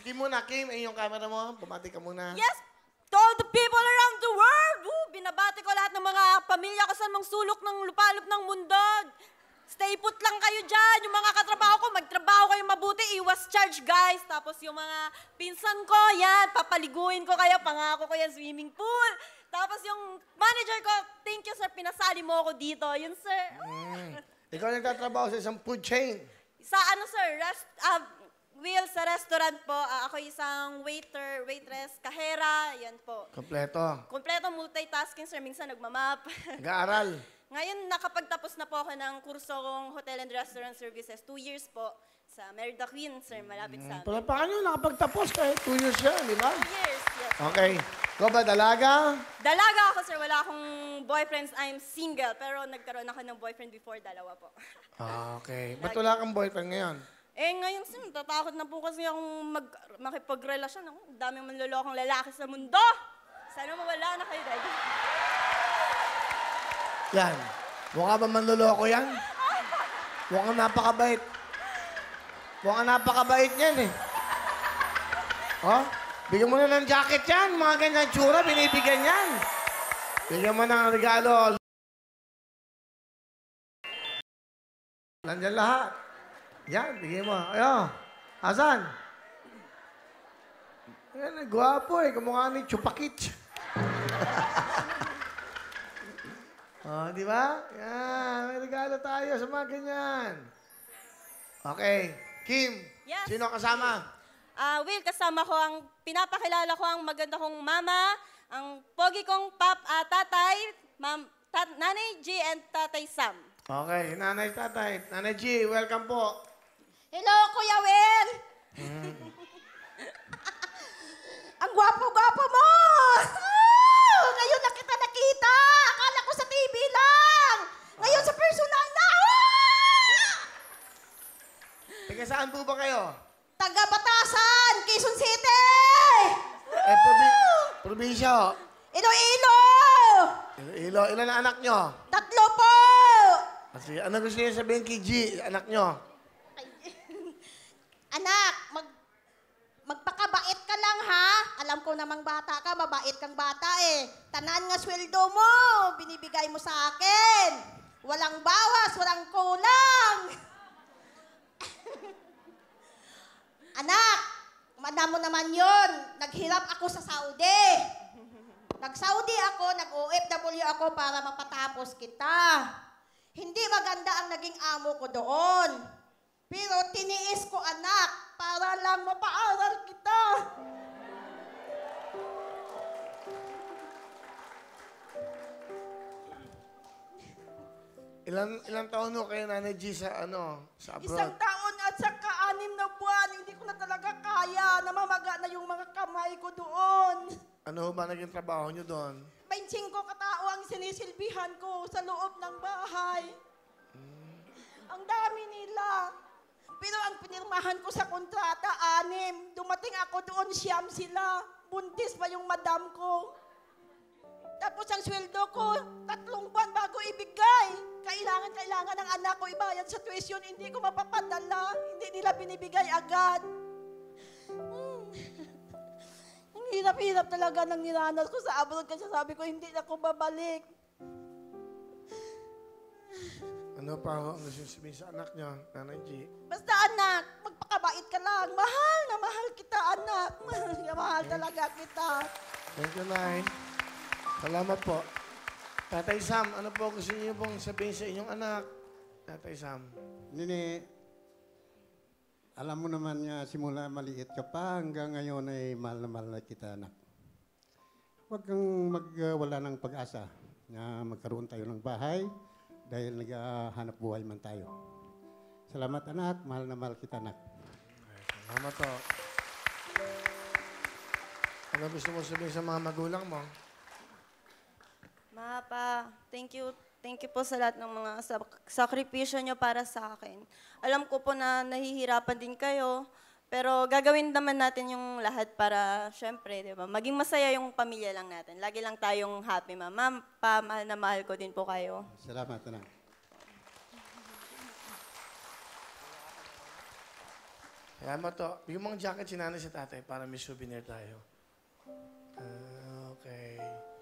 Kim muna, Kim, ay yung camera mo. Bumati ka muna. Yes! To all the people around the world! Binabati ko lahat ng mga pamilya ko sa mga sulok ng lupalop ng mundo. Stay put lang kayo dyan. Yung mga katrabaho ko, magtrabaho kayo mabuti. Iwas charge, guys. Tapos yung mga pinsan ko, yan, papaliguin ko kayo. Pangako ko yan, swimming pool. Tapos yung manager ko, thank you, sir. Pinasali mo ako dito. Yun, sir. Ikaw nagtatrabaho sa isang food chain. Sa ano, sir? Will, sa restaurant po. Ako isang waiter, waitress, kahera. Yan po. Kompleto. Kompleto multitasking, sir. Minsan nagmamap. Nag-aaral. Ngayon, nakapagtapos na po ako ng kursong Hotel and Restaurant Services. 2 years po sa Merida Queen, sir. Malapit sa amin. Palapakan nyo, nakapagtapos kahit 2 years yan, di ba? 2 years, yes. Okay. Ikaw ba, dalaga? Dalaga ako, sir. Wala akong boyfriends. I'm single. Pero nagkaroon ako ng boyfriend before, 2 po. Okay. Ba't wala kang boyfriend ngayon? Ngayon, sir, natatakot na po kasi akong makipagrelasyon. Ang daming manlolokong lalaki sa mundo. Sana mawala na kayo, Daddy. Yan. Mukha ba manloloko yan? Mukhang napakabait. Mukhang napakabait yan eh. Oh? Bigyan mo na ng jacket yan. Mga ganyan tsura, binibigyan yan. Bigyan mo ng regalo. Nandiyan lahat. Yan, bigyan mo. Ayo. Asan? Yan, gwapo eh. Kumukha ni Chupakit. Oh, di ba? Yan, may regalo tayo sa mga ganyan. Okay. Kim, Yes. sino kasama? Will, kasama ko ang, pinapakilala ko ang maganda kong mama, ang pogi kong tatay, Nanay G and Tatay Sam. Okay, Nanay Tatay. Nanay G, welcome po. Hello, Kuya Will! Ang gwapo-gwapo mo! Ngayon na kita nakita! Akala ko sa TV lang! Ngayon sa personal na! Taga saan po ba kayo? Taga Batasan, Quezon City! Probinsya ho. Iloilo! Iloilo. Ilan ang anak nyo? 3 po! Kasi, ano gusto niyo sabihin kay G, anak nyo? Anak, magpakabait ka lang ha. Alam ko namang bata ka, mabait kang bata eh. Tanan nga sweldo mo, binibigay mo sa akin. Walang bawas, walang kulang. Anak, madamo naman yon. Naghirap ako sa Saudi. Nag-Saudi ako, nag-OFW ako para mapatapos kita. Hindi maganda ang naging amo ko doon. Pero tiniis ko, anak, para lang mapaaral kita. Ilang taon ho kayo, Nanay G, sa abroad? 1 taon at saka 6 na buwan. Hindi ko na talaga kaya. Namamaga na yung mga kamay ko doon. Ano ho ba naging trabaho nyo doon? 25 katao ang sinisilbihan ko sa loob ng bahay. Ang dami nila. Pero ang pinirmahan ko sa kontrata, 6. Dumating ako doon, 9 sila. Buntis pa yung madam ko. Tapos ang sweldo ko, 3 buwan bago ibigay. Kailangan ng anak ko ibayad sa tuition. Hindi ko mapapadala. Hindi nila binibigay agad. Ang hirap-hirap talaga ng niranas ko sa abroad kasi sabi ko, hindi na ako babalik. Ano pa ho ang gusto sabihin sa anak nyo, Nanay G? Basta anak, magpakabait ka lang. Mahal na mahal kita, anak. Mahal talaga kita. Thank you, Nay. Salamat po. Tatay Sam, ano po gusto niyo pong sabihin sa inyong anak? Tatay Sam. Nini, alam mo naman nga simula maliit ka pa hanggang ngayon ay mahal na kita, anak. Huwag kang magwala ng pag-asa na magkaroon tayo ng bahay dahil naghahanap buhay man tayo. Salamat, anak. Mahal na mahal kita, anak. Salamat po. Ano gusto mo sabihin sa mga magulang mo? Pa, thank you po sa lahat ng mga sakripisyo nyo para sa akin. Alam ko po na nahihirapan din kayo, pero gagawin naman natin yung lahat para, syempre, di ba, maging masaya yung pamilya lang natin. Lagi lang tayong happy, Ma'am. Pa, mahal na mahal ko din po kayo. Salamat, anak. Kaya mo to. Bigyan mo ang jacket si nanay si tatay para may souvenir tayo. Okay.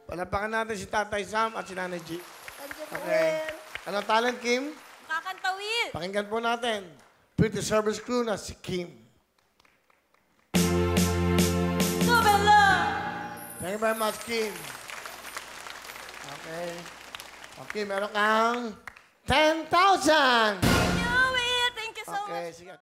Palapakan natin si Tatay Sam at si Nanay G. Thank you po Okay. rin. Anong talent, Kim? Kakantawid. Pakinggan po natin. Pretty Service Crew na si Kim. Nobela. Thank you very much, Kim. Okay. Okay, meron kang 10,000! Thank you so much. Okay, sige.